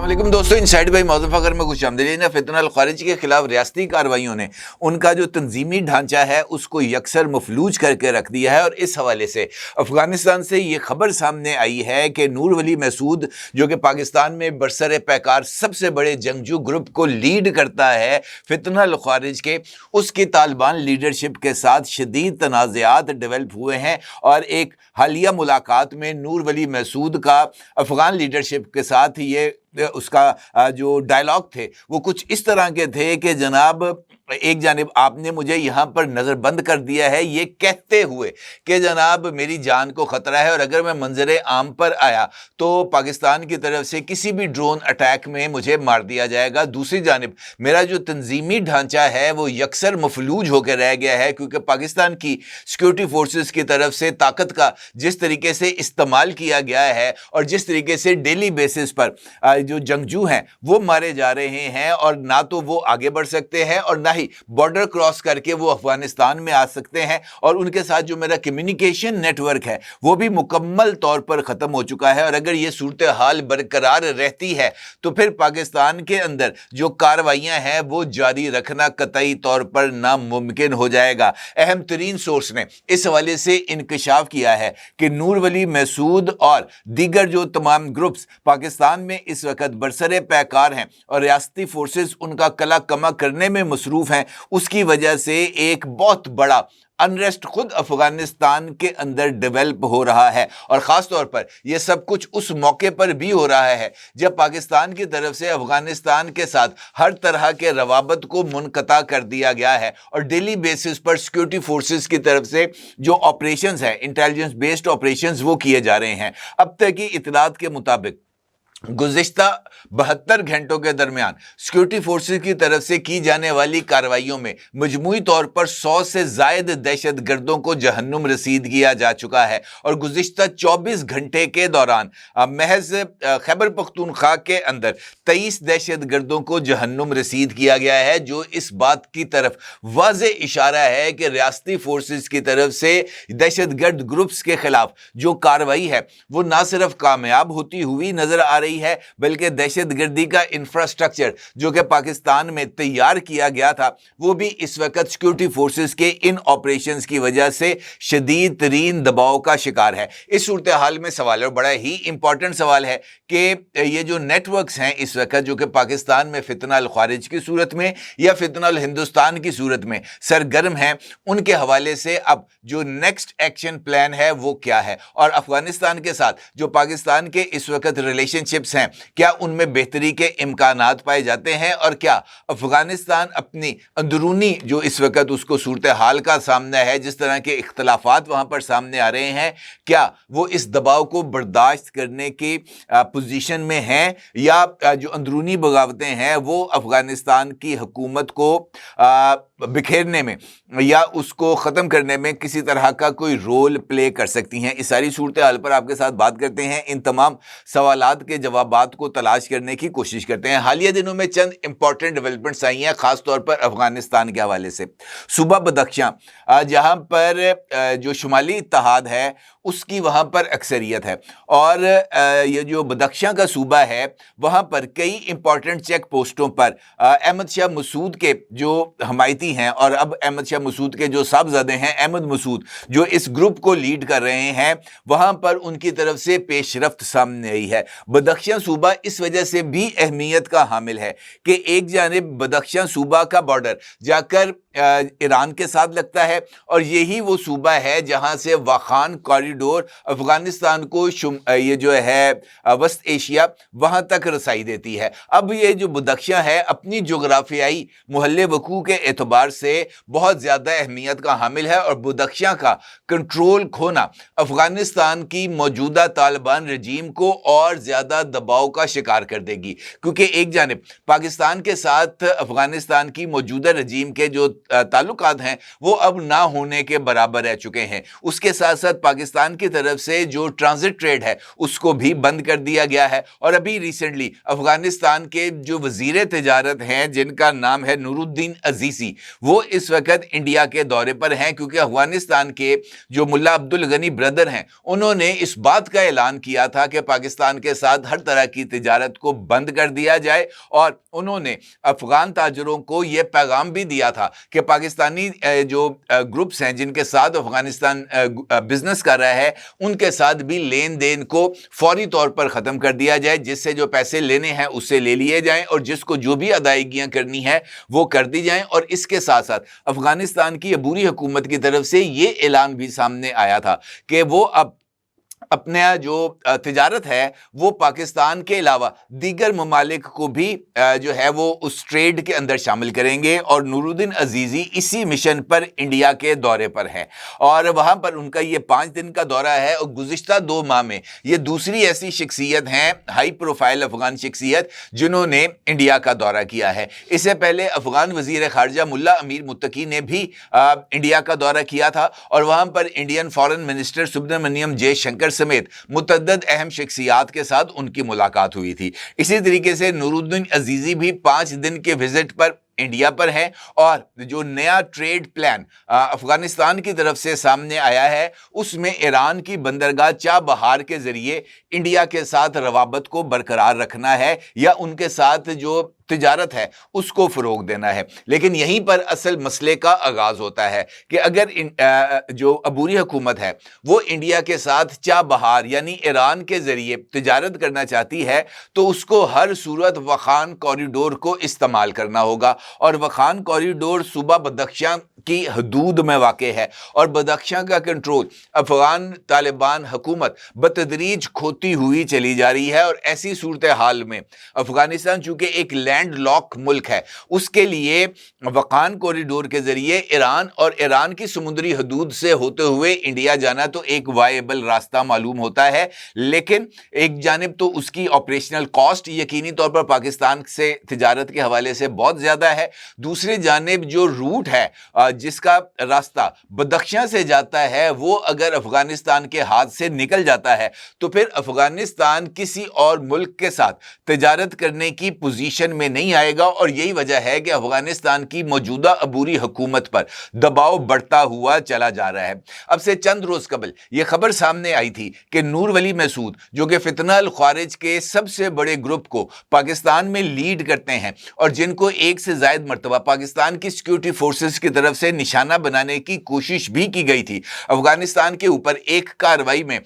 वालेकुम दोस्तों, inside by मौज़ूफ़ Fakhar में खुशामदीद। फितना अल ख़ारिज के खिलाफ रियासती कार्रवाइयों ने उनका जो तंजीमी ढांचा है उसको यकसर मफलूज करके रख दिया है। और इस हवाले से अफ़गानिस्तान से ये खबर सामने आई है कि नूर वली मसूद, जो कि पाकिस्तान में बरसर पैकार सबसे बड़े जंगजू ग्रुप को लीड करता है फितना अल ख़ारिज के, उसकी तालिबान लीडरशिप के साथ शदीद तनाज़ात डेवलप हुए हैं। और एक हालिया मुलाकात में नूर वली मसूद का अफ़गान लीडरशिप के साथ ये उसका जो डायलॉग थे वो कुछ इस तरह के थे कि जनाब, एक जानिब आपने मुझे यहाँ पर नज़रबंद कर दिया है ये कहते हुए कि जनाब मेरी जान को ख़तरा है और अगर मैं मंजर आम पर आया तो पाकिस्तान की तरफ से किसी भी ड्रोन अटैक में मुझे मार दिया जाएगा। दूसरी जानिब मेरा जो तंजीमी ढांचा है वो यकसर मफलूज होकर रह गया है, क्योंकि पाकिस्तान की सिक्योरिटी फोर्सेस की तरफ से ताकत का जिस तरीके से इस्तेमाल किया गया है और जिस तरीके से डेली बेसिस पर जो जंगजू हैं वो मारे जा रहे हैं, और ना तो वो आगे बढ़ सकते हैं और ना ही बॉर्डर क्रॉस करके वो अफगानिस्तान में आ सकते हैं। और उनके साथ जो मेरा कम्युनिकेशन नेटवर्क है वो भी मुकम्मल तौर पर ख़त्म हो चुका है। और अगर ये सूरत हाल बरकरार रहती है तो फिर पाकिस्तान के अंदर जो कार्रवाइयाँ हैं वो जारी रखना कतई तौर पर नामुमकिन हो जाएगा। अहम तरीन सोर्स ने इस हवाले से इंकशाफ किया है कि नूर वली मसूद और दीगर जो तमाम ग्रुप्स पाकिस्तान में इस वक्त बरसरे पैकार हैं और रियासती फोर्सेस उनका कला कमा करने में मसरूफ़ हैं, उसकी वजह से एक बहुत बड़ा अनरेस्ट खुद अफगानिस्तान के अंदर डेवलप हो रहा है। और ख़ास तौर पर यह सब कुछ उस मौके पर भी हो रहा है जब पाकिस्तान की तरफ से अफगानिस्तान के साथ हर तरह के रवाबत को मुनक़ता कर दिया गया है और डेली बेसिस पर सिक्योरिटी फोर्सेस की तरफ से जो ऑपरेशंस हैं, इंटेलिजेंस बेस्ड ऑपरेशंस, वो किए जा रहे हैं। अब तक की इतलात के मुताबिक गुज़िश्ता 72 घंटों के दरमियान सिक्योरिटी फोर्सेस की तरफ से की जाने वाली कार्रवाइयों में मजमूई तौर पर 100 से ज़ायद दहशत गर्दों को जहन्नुम रसीद किया जा चुका है। और गुज़िश्ता 24 घंटे के दौरान महज खैबर पख्तूनख्वा के अंदर 23 दहशत गर्दों को जहन्नुम रसीद किया गया है, जो इस बात की तरफ वाज़े इशारा है कि रियासती फोर्सेस की तरफ से दहशत गर्द ग्रुप्स के खिलाफ जो कार्रवाई है वो ना सिर्फ कामयाब होती हुई नजर आ रही है, बल्कि दहशतगर्दी का इंफ्रास्ट्रक्चर जो कि पाकिस्तान में तैयार किया गया था वो भी इस वक्त सिक्योरिटी फोर्सेस के इन ऑपरेशंस की वजह से शदीद तरीन दबाव का शिकार है। इस सूरत हाल में सवाल, और बड़ा ही इंपॉर्टेंट सवाल है कि ये जो नेटवर्क्स हैं इस वक्त जो कि पाकिस्तान में फितना अल ख़ारिज की सूरत में या फितना अल हिंदुस्तान की सूरत में सरगर्म हैं, उनके हवाले से अब जो नेक्स्ट एक्शन प्लान है वो क्या है, और अफगानिस्तान के साथ जो पाकिस्तान के इस वक्त रिलेशनशिप हैं क्या उनमें बेहतरी के इम्कानात पाए जाते हैं, और क्या अफगानिस्तान अपनी अंदरूनी जो इस वक्त उसको सूरत हाल का सामना है, जिस तरह के इख्तलाफात वहां पर सामने आ रहे हैं, क्या वो इस दबाव को बर्दाश्त करने की पोजीशन में हैं, या जो अंदरूनी बगावतें हैं वो अफगानिस्तान की हुकूमत को बिखेरने में या उसको ख़त्म करने में किसी तरह का कोई रोल प्ले कर सकती हैं। इस सारी सूरत हाल पर आपके साथ बात करते हैं, इन तमाम सवालात के जवाबात को तलाश करने की कोशिश करते हैं। हालिया दिनों में चंद इंपॉर्टेंट डेवलपमेंट्स आई हैं, ख़ास तौर पर अफगानिस्तान के हवाले से। सूबा बदख्शां, जहाँ पर जो शुमाली इत्तेहाद है उसकी वहाँ पर अक्सरियत है, और ये जो बदख्शां का सूबा है वहाँ पर कई इंपॉर्टेंट चेक पोस्टों पर अहमद शाह मसूद के जो हमायती हैं और अब अहमद शाह मसूद के जो साहबजादे हैं अहमद मसूद, जो इस ग्रुप को लीड कर रहे हैं, वहाँ पर उनकी तरफ से पेशरफ्त सामने आई है। बदख्शां सूबा इस वजह से भी अहमियत का हामिल है कि एक जानिब बदख्शां सूबा का बॉर्डर जाकर ईरान के साथ लगता है, और यही वो सूबा है जहां से वाखान कॉरिडोर अफगानिस्तान को ये जो है वस्त एशिया वहां तक रसाई देती है। अब ये जो बदख्शां है अपनी जोग्राफियाई महल वकू के एतबार से बहुत ज़्यादा अहमियत का हामिल है, और बदख्शां का कंट्रोल खोना अफगानिस्तान की मौजूदा तालिबान रजीम को और ज़्यादा दबाव का शिकार कर देगी, क्योंकि एक जानिब पाकिस्तान के साथ अफगानिस्तान की मौजूदा रजीम के जो ताल्लुकात हैं वो अब ना होने के बराबर रह चुके हैं। उसके साथ साथ पाकिस्तान की तरफ से जो ट्रांजिट ट्रेड है उसको भी बंद कर दिया गया है। और अभी रिसेंटली अफगानिस्तान के जो वजीर तिजारत हैं जिनका नाम है नूरुद्दीन अजीसी, वो इस वक्त इंडिया के दौरे पर हैं, क्योंकि अफगानिस्तान के जो मुल्ला अब्दुल गनी ब्रदर हैं उन्होंने इस बात का ऐलान किया था कि पाकिस्तान के साथ हर तरह की तिजारत को बंद कर दिया जाए। और उन्होंने अफगान ताजरों को यह पैगाम भी दिया था कि पाकिस्तानी जो ग्रुप्स हैं जिनके साथ अफगानिस्तान बिजनेस कर रहा है उनके साथ भी लेन देन को फौरी तौर पर ख़त्म कर दिया जाए, जिससे जो पैसे लेने हैं उससे ले लिए जाएं और जिसको जो भी अदायगियां करनी है वो कर दी जाएं। और इसके साथ साथ अफगानिस्तान की अबूरी हुकूमत की तरफ से ये ऐलान भी सामने आया था कि वो अब अपने जो तिजारत है वो पाकिस्तान के अलावा दीगर ममालिक को भी जो है वो उस ट्रेड के अंदर शामिल करेंगे। और नूरुद्दीन अजीज़ी इसी मिशन पर इंडिया के दौरे पर है और वहाँ पर उनका ये 5 दिन का दौरा है। और गुज़िश्ता 2 माह में ये दूसरी ऐसी शख्सियत हैं, हाई प्रोफाइल अफगान शख्सियत, जिन्होंने इंडिया का दौरा किया है। इससे पहले अफगान वज़ीर ख़ारजा मुल्ला अमीर मुत्तकी ने भी इंडिया का दौरा किया था और वहाँ पर Indian foreign minister Subrahmanyam Jaishankar समेत मुतअद्दिद अहम शख्सियात के साथ उनकी मुलाकात हुई थी। इसी तरीके से नूरुद्दीन अजीज़ी भी 5 दिन के विजिट पर इंडिया पर है। और जो नया ट्रेड प्लान अफगानिस्तान की तरफ से सामने आया है उसमें ईरान की बंदरगाह चाबहार के जरिए इंडिया के साथ रवाबत को बरकरार रखना है या उनके साथ जो तिजारत है उसको फ़रोग देना है। लेकिन यहीं पर असल मसले का आगाज़ होता है कि अगर जो अबूरी हुकूमत है वो इंडिया के साथ चाबहार यानी ईरान के ज़रिए तिजारत करना चाहती है तो उसको हर सूरत वखान कॉरिडोर को इस्तेमाल करना होगा। और वखान कॉरिडोर सूबा बदख्शां की हदूद में वाक़े है और बदख्शां का कंट्रोल अफगान तालिबान हुकूमत बतदरीज खोती हुई चली जा रही है। और ऐसी सूरत हाल में अफगानिस्तान चूँकि एक लैंड लॉक मुल्क है उसके लिए वखान कॉरिडोर के ज़रिए ईरान और ईरान की समुद्री हदूद से होते हुए इंडिया जाना तो एक वायबल रास्ता मालूम होता है। लेकिन एक जानिब तो उसकी ऑपरेशनल कॉस्ट यकीनी तौर पर पाकिस्तान से तिजारत के हवाले से बहुत ज़्यादा है, दूसरी जानिब जो रूट है जिसका रास्ता बदख्शां से जाता है वो अगर अफगानिस्तान के हाथ से निकल जाता है तो फिर अफगानिस्तान किसी और मुल्क के साथ तिजारत करने की पोजीशन में नहीं आएगा। और यही वजह है कि अफगानिस्तान की मौजूदा अबूरी हुकूमत पर दबाव बढ़ता हुआ चला जा रहा है। अब से चंद रोज कबल यह खबर सामने आई थी कि नूर वली मसूद जो कि फितना अल खारिज के सबसे बड़े ग्रुप को पाकिस्तान में लीड करते हैं और जिनको एक से ज़ायद मरतबा पाकिस्तान की सिक्योरिटी फोर्सेस की तरफ से निशाना बनाने की कोशिश भी की गई थी। अफगानिस्तान के ऊपर एक कार्रवाई में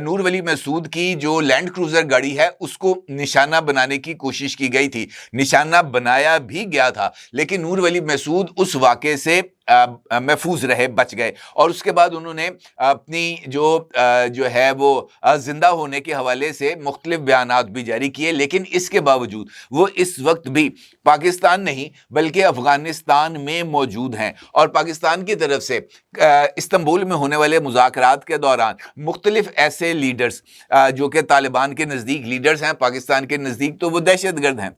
नूर वली मसूद की जो लैंड क्रूजर गाड़ी है उसको निशाना बनाने की कोशिश की गई थी, निशाना बनाया भी गया था, लेकिन नूर वली मसूद उस वाक़े से महफूज रहे, बच गए। और उसके बाद उन्होंने अपनी जो है वो जिंदा होने के हवाले से मुख्तलिफ बयानात भी जारी किए। लेकिन इसके बावजूद वो इस वक्त भी पाकिस्तान नहीं बल्कि अफगानिस्तान में मौजूद हैं और पाकिस्तान की तरफ से इस्तांबुल में होने वाले मुज़ाकरात के दौरान मुख्तलिफ ऐसे लीडर्स जो कि तालिबान के नज़दीक लीडर्स हैं, पाकिस्तान के नज़दीक तो वो दहशतगर्द हैं,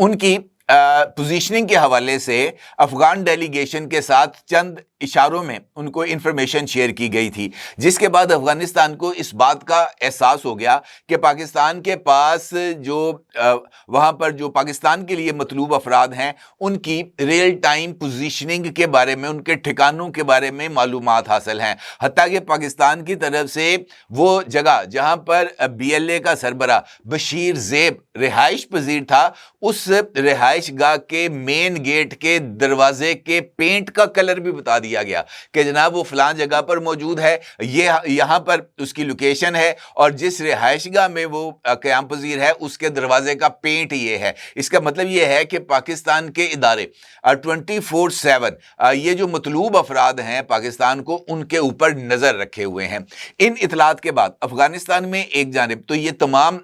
उनकी पोजीशनिंग के हवाले से अफगान डेलीगेशन के साथ चंद इशारों में उनको इंफॉर्मेशन शेयर की गई थी, जिसके बाद अफगानिस्तान को इस बात का एहसास हो गया कि पाकिस्तान के पास जो वहाँ पर जो पाकिस्तान के लिए मतलूब अफराद हैं उनकी रियल टाइम पोजीशनिंग के बारे में, उनके ठिकानों के बारे में मालूमात हासिल हैं। हत्ता कि पाकिस्तान की तरफ से वो जगह जहाँ पर BLA का सरबरा बशीर ज़ेब रिहाइश पजीर था उस रिहाइश गाह के मेन गेट के दरवाजे के पेंट का कलर भी बता दिया गया कि जनाब वो फलां जगह पर मौजूद है, ये यहाँ पर उसकी लोकेशन है और जिस रिहाइश गाह में वो क़याम पजीर है उसके दरवाजे का पेंट ये है। इसका मतलब ये है कि पाकिस्तान के इदारे 24/7 ये जो मतलूब अफराद हैं पाकिस्तान को उनके ऊपर नज़र रखे हुए हैं। इन इतलात के बाद अफगानिस्तान में एक जानिब तो ये तमाम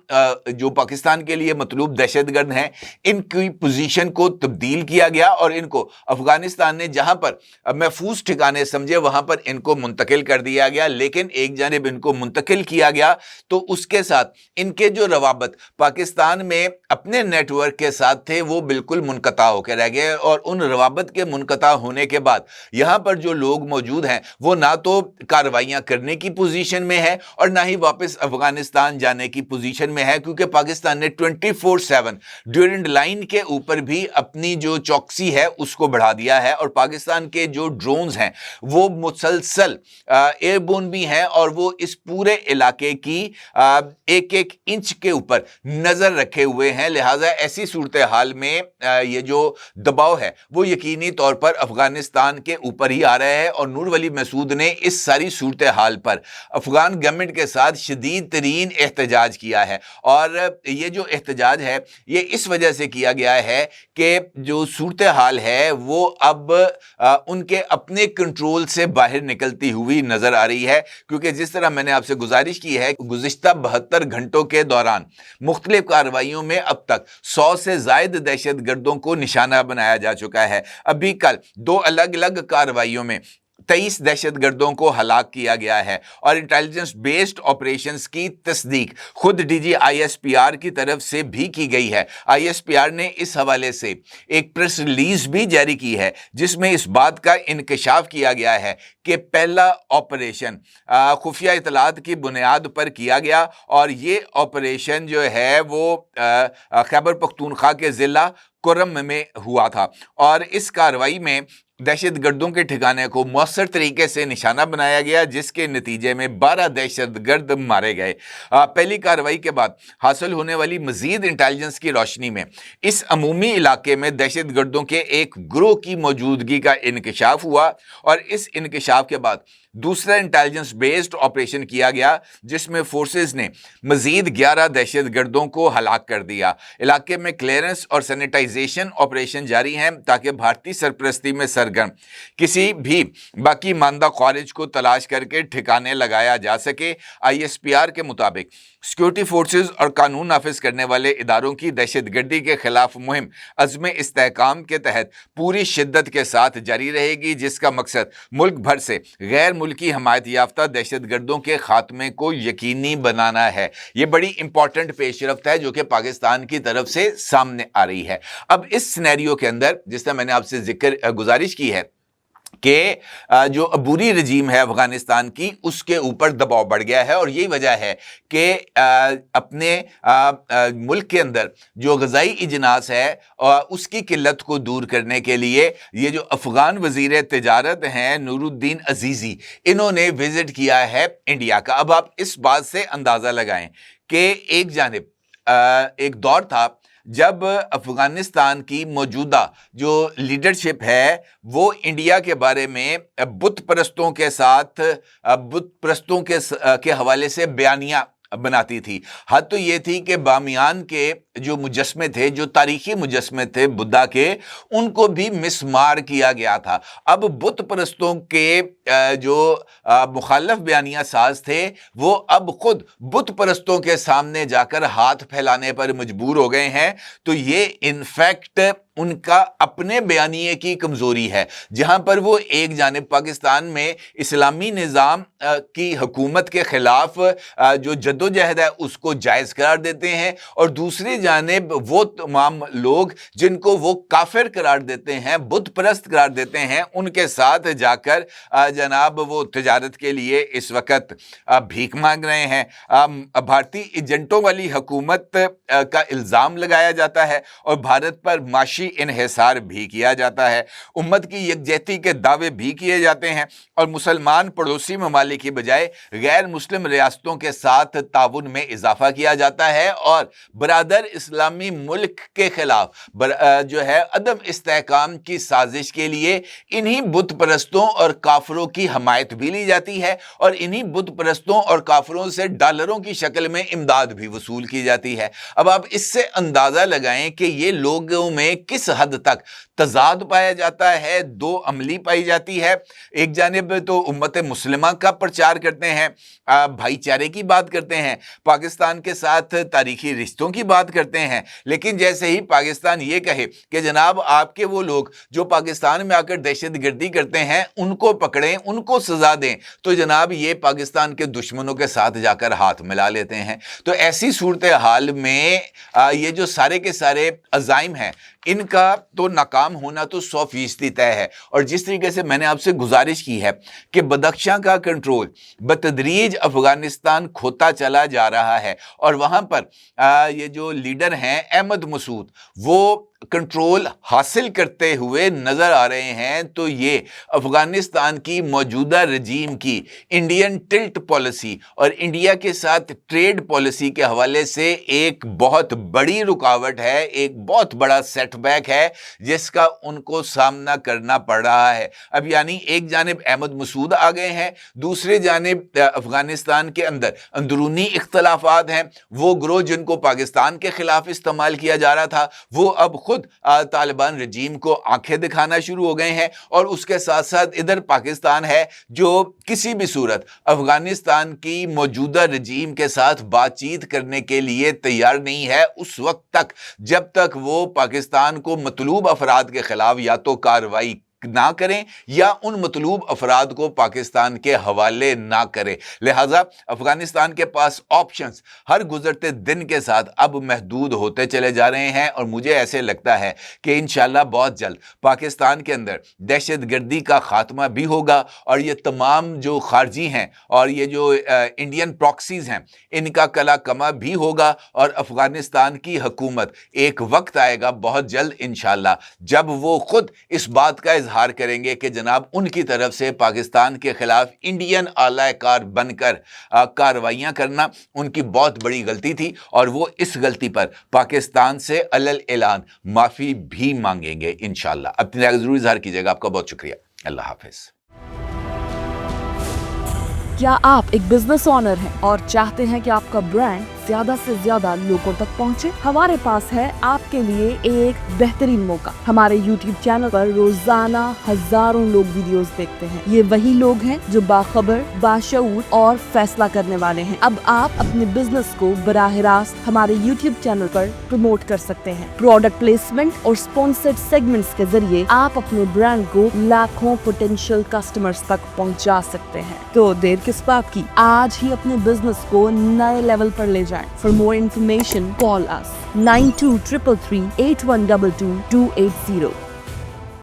जो पाकिस्तान के लिए मतलूब दहशतगर्द हैं इनकी पोजीशन پوزیشن کو تبدیل کیا گیا اور ان کو افغانستان نے جہاں پر محفوظ ٹھکانے سمجھے وہاں پر ان کو منتقل کر دیا گیا، لیکن ایک جانب ان کو منتقل کیا گیا تو اس کے ساتھ ان کے جو روابط پاکستان میں اپنے نیٹ ورک کے ساتھ تھے وہ بالکل منقطع ہو کے رہ گئے، اور ان روابط کے منقطع ہونے کے بعد یہاں پر جو لوگ موجود ہیں وہ نہ تو کارروائیاں کرنے کی پوزیشن میں ہے اور نہ ہی واپس افغانستان جانے کی پوزیشن میں ہے، کیونکہ پاکستان نے 24/7 ڈیورنڈ لائن کے اوپر بھی اپنی جو چوکسی ہے اس کو بڑھا دیا ہے، اور پاکستان کے جو ڈرونز ہیں وہ مسلسل ایئر بون بھی ہیں اور وہ اس پورے علاقے کی ایک ایک انچ کے اوپر نظر رکھے ہوئے ہیں۔ لہٰذا ایسی صورتحال میں یہ جو دباؤ ہے وہ یقینی طور پر افغانستان کے اوپر ہی آ رہا ہے، اور نور ولی مسعود نے اس ساری صورتحال پر افغان گورنمنٹ کے ساتھ شدید ترین احتجاج کیا ہے، اور یہ جو احتجاج ہے یہ اس وجہ سے کیا گیا ہے کہ جو صورتحال ہے وہ اب ان کے اپنے کنٹرول سے باہر نکلتی ہوئی نظر آ رہی ہے، کیونکہ جس طرح میں نے آپ سے گزارش کی ہے گزشتہ 72 گھنٹوں کے دوران مختلف کارروائیوں میں اب تک 100 سے زائد دہشت گردوں کو نشانہ بنایا جا چکا ہے۔ ابھی کل 2 الگ الگ کارروائیوں میں 23 دہشت گردوں کو ہلاک کیا گیا ہے، اور انٹیلیجنس بیسڈ آپریشنز کی تصدیق خود ڈی جی ISPR کی طرف سے بھی کی گئی ہے۔ ISPR نے اس حوالے سے ایک پریس ریلیز بھی جاری کی ہے جس میں اس بات کا انکشاف کیا گیا ہے کہ پہلا آپریشن خفیہ اطلاعات کی بنیاد پر کیا گیا، اور یہ آپریشن جو ہے وہ خیبر پختونخوا کے ضلع کرم میں ہوا تھا، اور اس کارروائی میں دہشت گردوں کے ٹھکانے کو مؤثر طریقے سے نشانہ بنایا گیا، جس کے نتیجے میں 12 دہشت گرد مارے گئے۔ پہلی کارروائی کے بعد حاصل ہونے والی مزید انٹیلیجنس کی روشنی میں اس عمومی علاقے میں دہشت گردوں کے ایک گروہ کی موجودگی کا انکشاف ہوا، اور اس انکشاف کے بعد دوسرا انٹیلیجنس بیسڈ آپریشن کیا گیا جس میں فورسز نے مزید 11 دہشت گردوں کو ہلاک کر دیا۔ علاقے میں کلیئرنس اور سینیٹائزیشن آپریشن جاری ہیں تاکہ بھارتی سرپرستی میں سرگرم کسی بھی باقی ماندہ خارج کو تلاش کر کے ٹھکانے لگایا جا سکے۔ ISPR کے مطابق سیکورٹی فورسز اور قانون نافذ کرنے والے اداروں کی دہشت گردی کے خلاف مہم عزم استحکام کے تحت پوری شدت کے ساتھ جاری رہے گی، جس کا مقصد ملک بھر سے غیر ملکی حمایت یافتہ دہشت گردوں کے خاتمے کو یقینی بنانا ہے۔ یہ بڑی امپورٹنٹ پیش رفت ہے جو کہ پاکستان کی طرف سے سامنے آ رہی ہے۔ اب اس سینیریو کے اندر جس طرح میں نے آپ سے گزارش کی ہے کہ جو عبوری رجیم ہے افغانستان کی اس کے اوپر دباؤ بڑھ گیا ہے، اور یہی وجہ ہے کہ اپنے ملک کے اندر جو غذائی اجناس ہے اس کی قلت کو دور کرنے کے لیے یہ جو افغان وزیر تجارت ہیں نور الدین عزیزی، انہوں نے وزٹ کیا ہے انڈیا کا۔ اب آپ اس بات سے اندازہ لگائیں کہ ایک جانب ایک دور تھا جب افغانستان کی موجودہ جو لیڈرشپ ہے وہ انڈیا کے بارے میں بت پرستوں کے ساتھ بت پرستوں کے حوالے سے بیانیہ بناتی تھی۔ حد تو یہ تھی کہ بامیان کے جو مجسمے تھے، جو تاریخی مجسمے تھے بدھا کے، ان کو بھی مسمار کیا گیا تھا۔ اب بت پرستوں کے جو مخالف بیانیہ ساز تھے وہ اب خود بت پرستوں کے سامنے جا کر ہاتھ پھیلانے پر مجبور ہو گئے ہیں۔ تو یہ انفیکٹ ان کا اپنے بیانیے کی کمزوری ہے، جہاں پر وہ ایک جانب پاکستان میں اسلامی نظام کی حکومت کے خلاف جو جدوجہد ہے اس کو جائز قرار دیتے ہیں، اور دوسری جانب وہ تمام لوگ جن کو وہ کافر قرار دیتے ہیں، بت پرست قرار دیتے ہیں، ان کے ساتھ جا کر جناب وہ تجارت کے لیے اس وقت بھیک مانگ رہے ہیں۔ بھارتی ایجنٹوں والی حکومت کا الزام لگایا جاتا ہے اور بھارت پر معاشی انحصار بھی کیا جاتا ہے، امت کی یکجہتی کے دعوے بھی کیے جاتے ہیں، اور مسلمان پڑوسی ممالک کی بجائے غیر مسلم ریاستوں کے ساتھ تعاون میں اضافہ کیا جاتا ہے، اور برادر اسلامی ملک کے خلاف جو ہے عدم استحکام کی سازش کے لیے انہی بت پرستوں اور کافروں کی حمایت بھی لی جاتی ہے، اور انہی بت پرستوں اور کافروں سے ڈالروں کی شکل میں امداد بھی وصول کی جاتی ہے۔ اب آپ اس سے اندازہ لگائیں کہ یہ لوگوں میں کس حد تک تضاد پایا جاتا ہے، دو عملی پائی جاتی ہے۔ ایک جانب تو امت مسلمہ کا پرچار کرتے ہیں، بھائی چارے کی بات کرتے ہیں، پاکستان کے ساتھ تاریخی رشتوں کی بات کرتے ہیں، لیکن جیسے ہی پاکستان یہ کہے کہ جناب آپ کے وہ لوگ جو پاکستان میں آ کر دہشت گردی کرتے ہیں ان کو پکڑیں، ان کو سزا دیں، تو جناب یہ پاکستان کے دشمنوں کے ساتھ جا کر ہاتھ ملا لیتے ہیں۔ تو ایسی صورتحال میں یہ جو سارے کے سارے عزائم ہیں ان کا تو ناکام ہونا تو 100% طے ہے۔ اور جس طریقے سے میں نے آپ سے گزارش کی ہے کہ بدخشاں کا کنٹرول بتدریج افغانستان کھوتا چلا جا رہا ہے، اور وہاں پر یہ جو لیڈر ہیں احمد مسعود وہ کنٹرول حاصل کرتے ہوئے نظر آ رہے ہیں، تو یہ افغانستان کی موجودہ رجیم کی انڈین ٹلٹ پالیسی اور انڈیا کے ساتھ ٹریڈ پالیسی کے حوالے سے ایک بہت بڑی رکاوٹ ہے، ایک بہت بڑا سیٹ بیک ہے جس کا ان کو سامنا کرنا پڑ رہا ہے۔ اب یعنی ایک جانب احمد مسعود آ گئے ہیں، دوسرے جانب افغانستان کے اندر اندرونی اختلافات ہیں، وہ گروہ جن کو پاکستان کے خلاف استعمال کیا جا رہا تھا وہ اب خود طالبان رجیم کو آنکھیں دکھانا شروع ہو گئے ہیں، اور اس کے ساتھ ساتھ ادھر پاکستان ہے جو کسی بھی صورت افغانستان کی موجودہ رجیم کے ساتھ بات چیت کرنے کے لیے تیار نہیں ہے اس وقت تک جب تک وہ پاکستان کو مطلوب افراد کے خلاف یا تو کارروائی نہ کریں یا ان مطلوب افراد کو پاکستان کے حوالے نہ کریں۔ لہٰذا افغانستان کے پاس آپشنز ہر گزرتے دن کے ساتھ اب محدود ہوتے چلے جا رہے ہیں، اور مجھے ایسے لگتا ہے کہ انشاءاللہ بہت جلد پاکستان کے اندر دہشت گردی کا خاتمہ بھی ہوگا، اور یہ تمام جو خارجی ہیں اور یہ جو انڈین پراکسیز ہیں ان کا کلا کما بھی ہوگا، اور افغانستان کی حکومت ایک وقت آئے گا بہت جلد انشاءاللہ جب وہ خود اس بات کا اظہار کریں گے کہ جناب ان کی طرف سے پاکستان کے خلاف انڈین اعلی کار بن کر کارروائیاں کرنا ان کی بہت بڑی غلطی تھی، اور وہ اس غلطی پر پاکستان سے علل اعلان معافی بھی مانگیں گے انشاءاللہ۔ اپنی رائے ضرور اظہار کیجیے گا۔ آپ کا بہت شکریہ۔ اللہ حافظ۔ کیا آپ ایک بزنس اونر ہیں اور چاہتے ہیں کہ آپ کا برانڈ زیادہ سے زیادہ لوگوں تک پہنچے؟ ہمارے پاس ہے آپ کے لیے ایک بہترین موقع۔ ہمارے یوٹیوب چینل پر روزانہ ہزاروں لوگ ویڈیوز دیکھتے ہیں۔ یہ وہی لوگ ہیں جو باخبر، باشعور اور فیصلہ کرنے والے ہیں۔ اب آپ اپنے بزنس کو براہ راست ہمارے یوٹیوب چینل پر پروموٹ کر سکتے ہیں۔ پروڈکٹ پلیسمنٹ اور اسپانسرڈ سیگمنٹس کے ذریعے آپ اپنے برانڈ کو لاکھوں پوٹینشیل کسٹمرز تک پہنچا سکتے ہیں۔ تو دیر کس بات کی؟ آج ہی اپنے بزنس کو نئے لیول پر لے جائیں۔ For more information, call us 9233 8122 280.